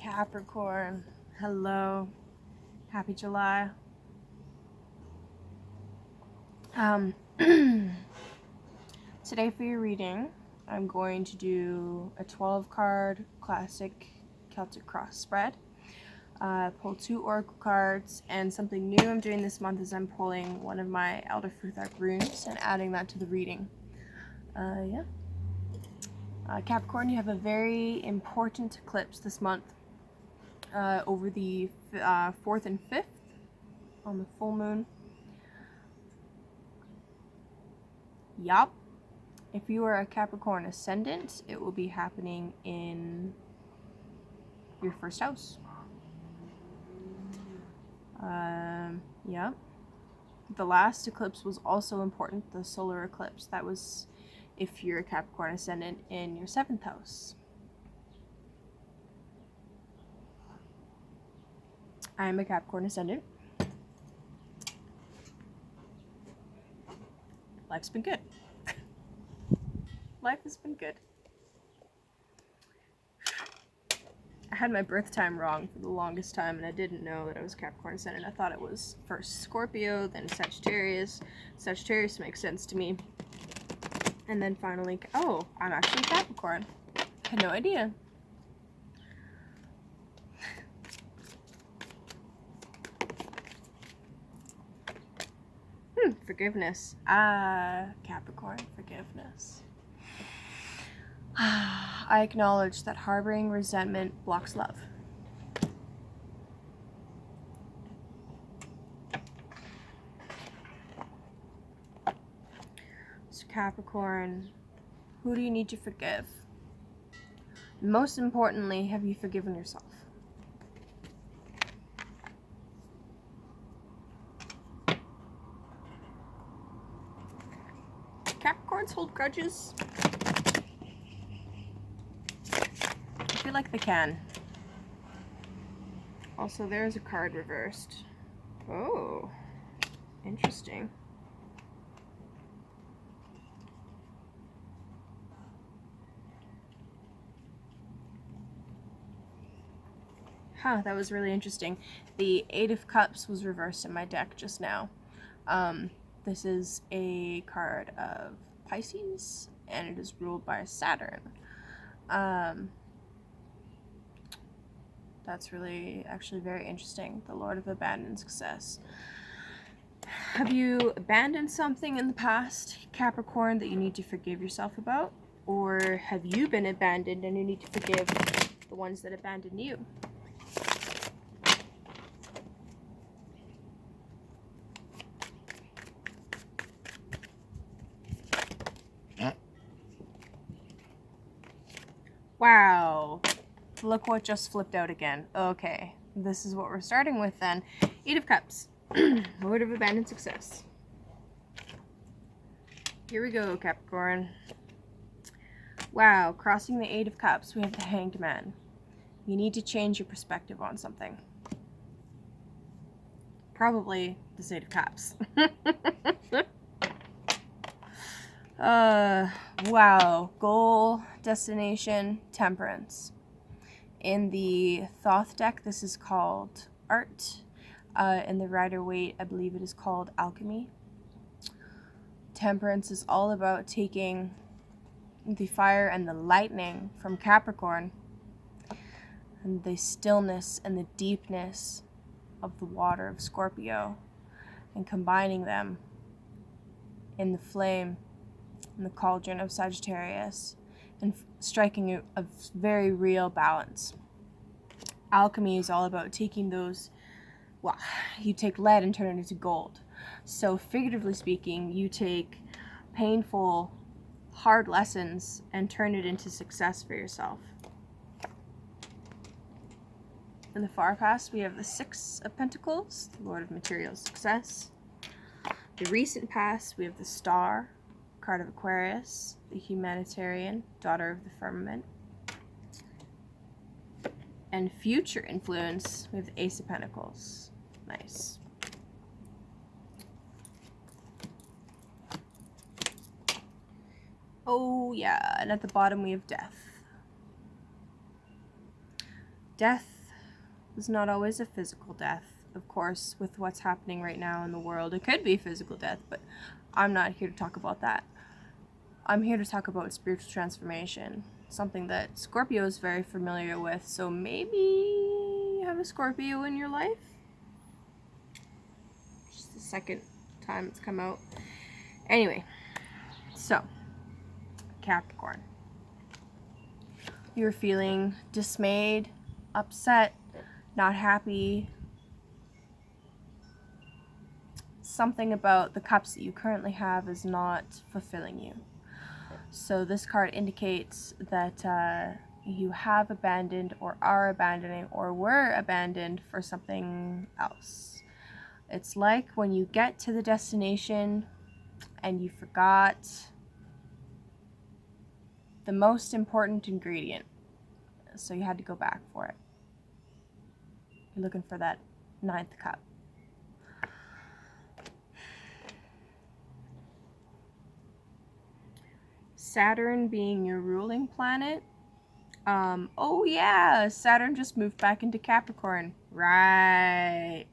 Capricorn, hello, happy July. Today for your reading, I'm going to do a 12 card classic Celtic cross spread. Pull 2 oracle cards, and something new I'm doing this month is I'm pulling one of my Elder Futhark runes and adding that to the reading. Capricorn, you have a very important eclipse this month. Over the 4th and 5th on the full moon. Yup. If you are a Capricorn ascendant, it will be happening in your first house. Yep. The last eclipse was also important, the solar eclipse. That was if you're a Capricorn ascendant in your 7th house. I am a Capricorn ascendant. Life's been good. Life has been good. I had my birth time wrong for the longest time, and I didn't know that I was Capricorn ascendant. I thought it was first Scorpio, then Sagittarius. Sagittarius makes sense to me. And then finally, oh, I'm actually Capricorn. I had no idea. Forgiveness. Capricorn, forgiveness. I acknowledge that harboring resentment blocks love. So Capricorn, who do you need to forgive? Most importantly, have you forgiven yourself? Capricorns hold grudges. I feel like they can. Also, there's a card reversed. Oh, interesting. Huh, that was really interesting. The 8 of Cups was reversed in my deck just now. This is a card of Pisces, and it is ruled by Saturn. That's really actually very interesting. The Lord of Abandoned Success. Have you abandoned something in the past, Capricorn, that you need to forgive yourself about? Or have you been abandoned and you need to forgive the ones that abandoned you? Wow. Look what just flipped out again. Okay, this is what we're starting with then. 8 of Cups. Lord of Abandoned Success. Here we go, Capricorn. Wow, crossing the 8 of Cups, we have the Hanged Man. You need to change your perspective on something. Probably the 8 of Cups. Wow. Goal, destination, temperance. In the Thoth deck, this is called art. In the Rider-Waite, I believe it is called alchemy. Temperance is all about taking the fire and the lightning from Capricorn and the stillness and the deepness of the water of Scorpio and combining them in the flame in the cauldron of Sagittarius and striking a very real balance. Alchemy is all about taking those, well, you take lead and turn it into gold. So figuratively speaking, you take painful, hard lessons and turn it into success for yourself. In the far past, we have the 6 of Pentacles, the Lord of Material Success. The recent past, we have the Star, card of Aquarius, the Humanitarian, Daughter of the Firmament. And future influence, we have the Ace of Pentacles. Nice. Oh yeah, and at the bottom we have Death. Death is not always a physical death. Of course, with what's happening right now in the world, it could be physical death, but I'm not here to talk about that. I'm here to talk about spiritual transformation, something that Scorpio is very familiar with. So maybe you have a Scorpio in your life? Just the second time it's come out. Anyway, so Capricorn. You're feeling dismayed, upset, not happy. Something about the cups that you currently have is not fulfilling you. So this card indicates that you have abandoned or are abandoning or were abandoned for something else. It's like when you get to the destination and you forgot the most important ingredient. So you had to go back for it. You're looking for that 9th cup. Saturn being your ruling planet. Oh yeah, Saturn just moved back into Capricorn. Right.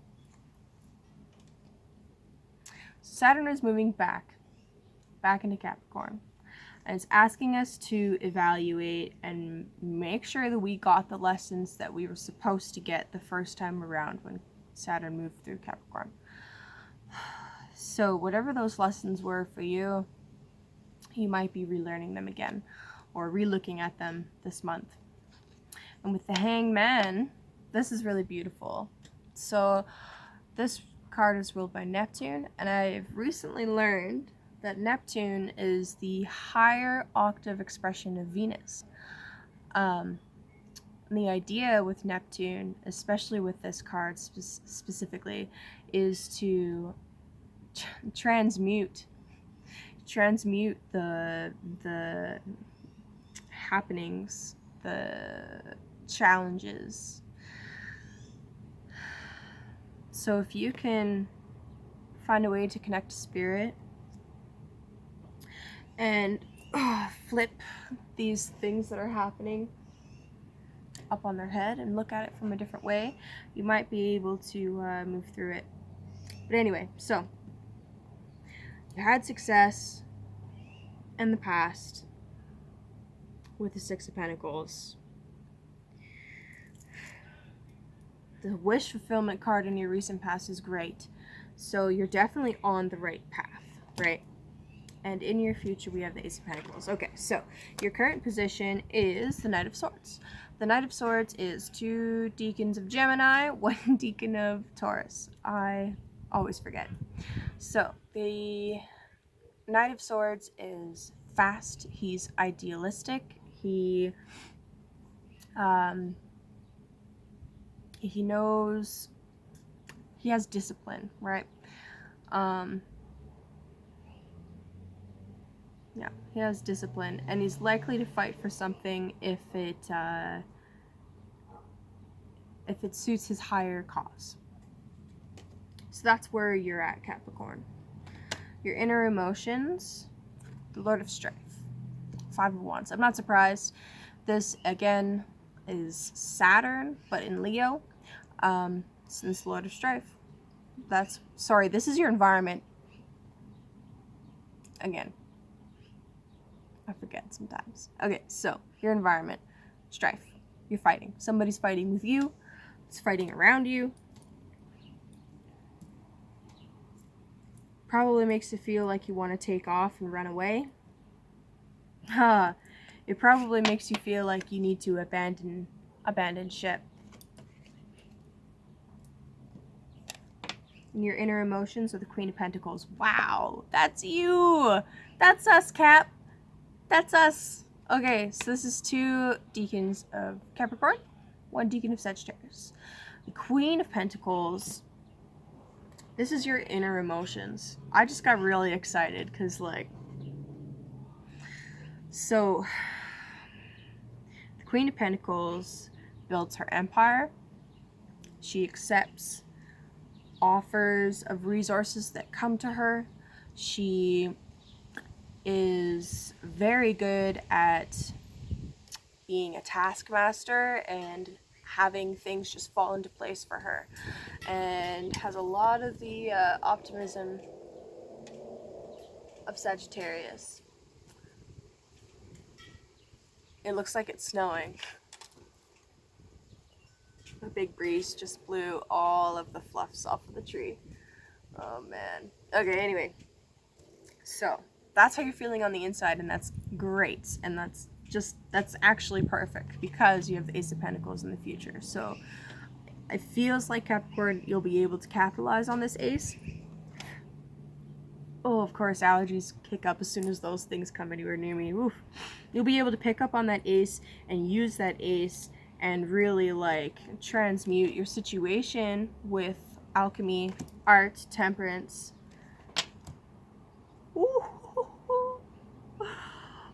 Saturn is moving back into Capricorn. And it's asking us to evaluate and make sure that we got the lessons that we were supposed to get the first time around when Saturn moved through Capricorn. So whatever those lessons were for you, you might be relearning them again or relooking at them this month. And with the Hangman, this is really beautiful. So this card is ruled by Neptune, and I've recently learned that Neptune is the higher octave expression of Venus. And the idea with Neptune, especially with this card specifically, is to transmute the happenings, the challenges. So if you can find a way to connect to spirit and flip these things that are happening up on their head and look at it from a different way, you might be able to move through it. But anyway, so you had success in the past with the 6 of Pentacles. The wish fulfillment card in your recent past is great. So you're definitely on the right path, right? And in your future, we have the Ace of Pentacles. Okay, so your current position is the Knight of Swords. The Knight of Swords is 2 Deacons of Gemini, 1 Deacon of Taurus. I always forget. So the Knight of Swords is fast. He's idealistic. He knows, he has discipline, right? Yeah, he has discipline, and he's likely to fight for something if it suits his higher cause. So that's where you're at, Capricorn. Your inner emotions, the Lord of Strife, 5 of Wands. I'm not surprised. This again is Saturn, but in Leo. Since Lord of Strife. This is your environment. Again, I forget sometimes. Okay, so your environment, strife. You're fighting. Somebody's fighting with you. It's fighting around you. Probably makes you feel like you want to take off and run away. It probably makes you feel like you need to abandon ship. And your inner emotions are the Queen of Pentacles. Wow, that's you. That's us, Cap. That's us. Okay, so this is 2 Deacons of Capricorn, 1 Deacon of Sagittarius. The Queen of Pentacles, this is your inner emotions. I just got really excited because, so the Queen of Pentacles builds her empire. She accepts offers of resources that come to her. She is very good at being a taskmaster and having things just fall into place for her, and has a lot of the optimism of Sagittarius. It looks like it's snowing. A big breeze just blew all of the fluffs off of the tree. Oh man. Okay, anyway. So, that's how you're feeling on the inside, and that's great. And that's actually perfect because you have the Ace of Pentacles in the future. So, it feels like, Capricorn, you'll be able to capitalize on this ace. Oh, of course, allergies kick up as soon as those things come anywhere near me. Oof. You'll be able to pick up on that ace and use that ace and really like transmute your situation with alchemy, art, temperance. Ooh.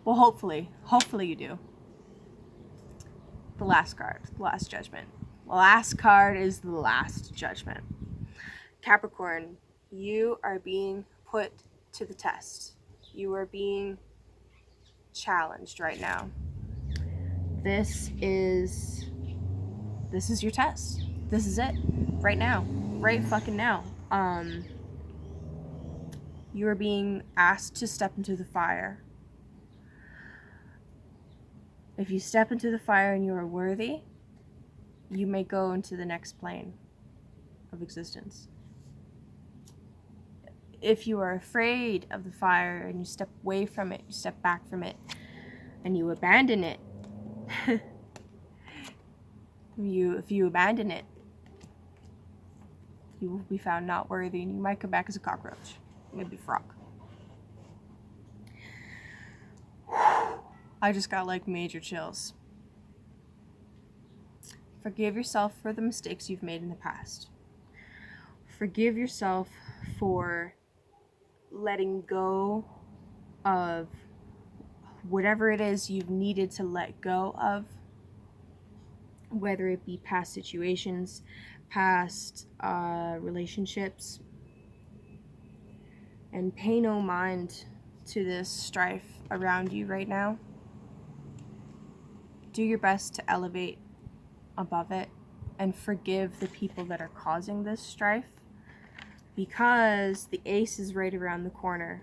Well, hopefully you do. The last card, the last judgment. The last card is the last judgment. Capricorn, you are being put to the test. You are being challenged right now. This is your test. This is it. Right now. Right fucking now. You are being asked to step into the fire. If you step into the fire and you are worthy, you may go into the next plane of existence. If you are afraid of the fire and you step away from it, you step back from it, and you abandon it, if you abandon it, you will be found not worthy, and you might come back as a cockroach, maybe a frog. I just got like major chills. Forgive yourself for the mistakes you've made in the past. Forgive yourself for letting go of whatever it is you've needed to let go of, whether it be past situations, past relationships, and pay no mind to this strife around you right now. Do your best to elevate above it and forgive the people that are causing this strife, because the ace is right around the corner.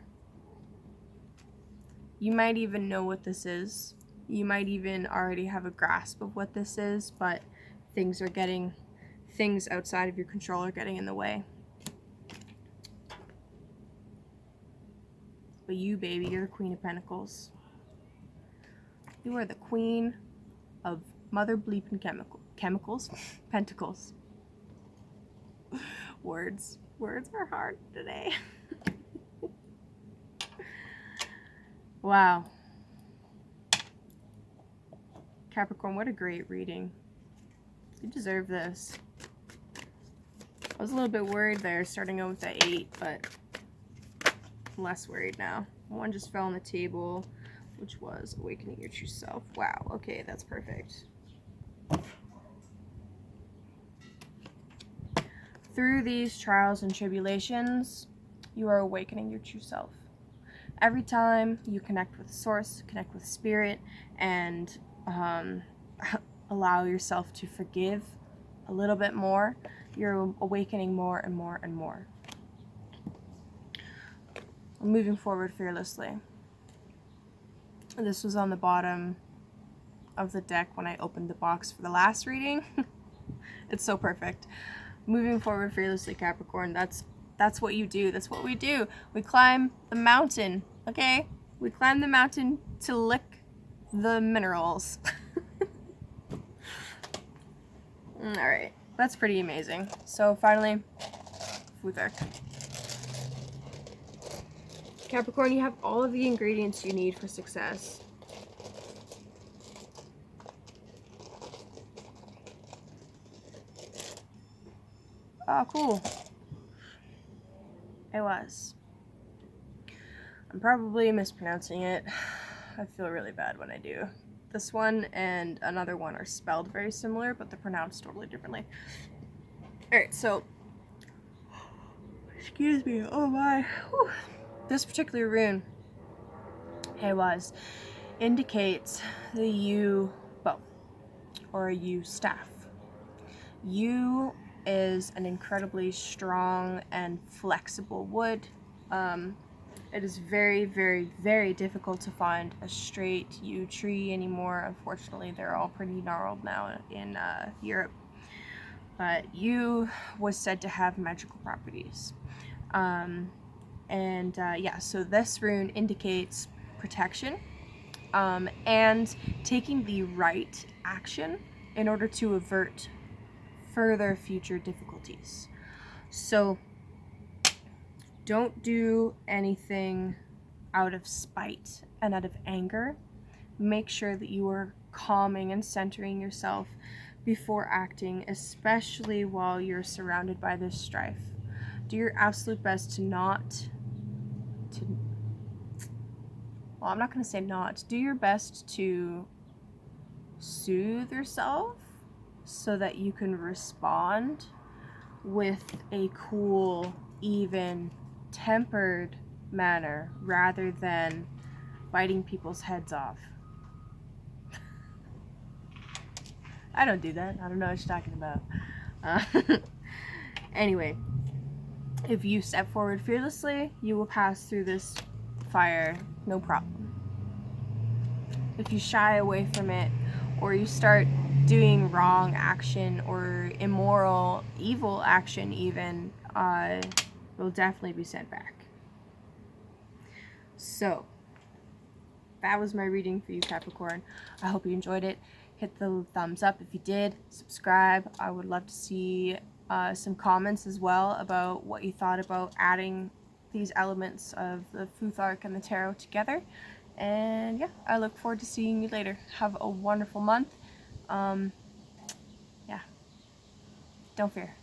You might even know what this is. You might even already have a grasp of what this is, but things outside of your control are getting in the way. But you, baby, you're the Queen of Pentacles. You are the Queen of Mother Bleeping Chemicals? Pentacles. Words are hard today. Wow. Capricorn, what a great reading. You deserve this. I was a little bit worried there, starting out with the 8, but I'm less worried now. One just fell on the table, which was awakening your true self. Wow, okay, that's perfect. Through these trials and tribulations, you are awakening your true self. Every time you connect with Source, connect with Spirit, and allow yourself to forgive a little bit more, you're awakening more and more and more. Moving forward fearlessly. This was on the bottom of the deck when I opened the box for the last reading. It's so perfect. Moving forward fearlessly, Capricorn. That's what you do. That's what we do. We climb the mountain, okay? We climb the mountain to lick the minerals. Alright, that's pretty amazing. So finally, Futhek. Capricorn, you have all of the ingredients you need for success. Oh, cool. It was. I'm probably mispronouncing it. I feel really bad when I do. This one and another one are spelled very similar, but they're pronounced totally differently. Alright, so... Excuse me. Oh my. Whew. This particular rune, it was, indicates the yew bow, or a yew staff. Yew is an incredibly strong and flexible wood. It is very, very, very difficult to find a straight yew tree anymore. Unfortunately, they're all pretty gnarled now in Europe. But yew was said to have magical properties. Yeah, so this rune indicates protection and taking the right action in order to avert further future difficulties. So don't do anything out of spite and out of anger. Make sure that you are calming and centering yourself before acting, especially while you're surrounded by this strife. Do your absolute best to not well, I'm not going to say not. Do your best to soothe yourself so that you can respond with a cool, even, tempered manner rather than biting people's heads off. I don't do that. I don't know what you're talking about. Anyway, if you step forward fearlessly, you will pass through this fire, no problem. If you shy away from it, or you start doing wrong action or immoral, evil action even, you'll definitely be sent back. So, that was my reading for you, Capricorn. I hope you enjoyed it. Hit the thumbs up if you did. Subscribe. I would love to see some comments as well about what you thought about adding these elements of the Futhark and the Tarot together. And yeah, I look forward to seeing you later. Have a wonderful month. Yeah, don't fear.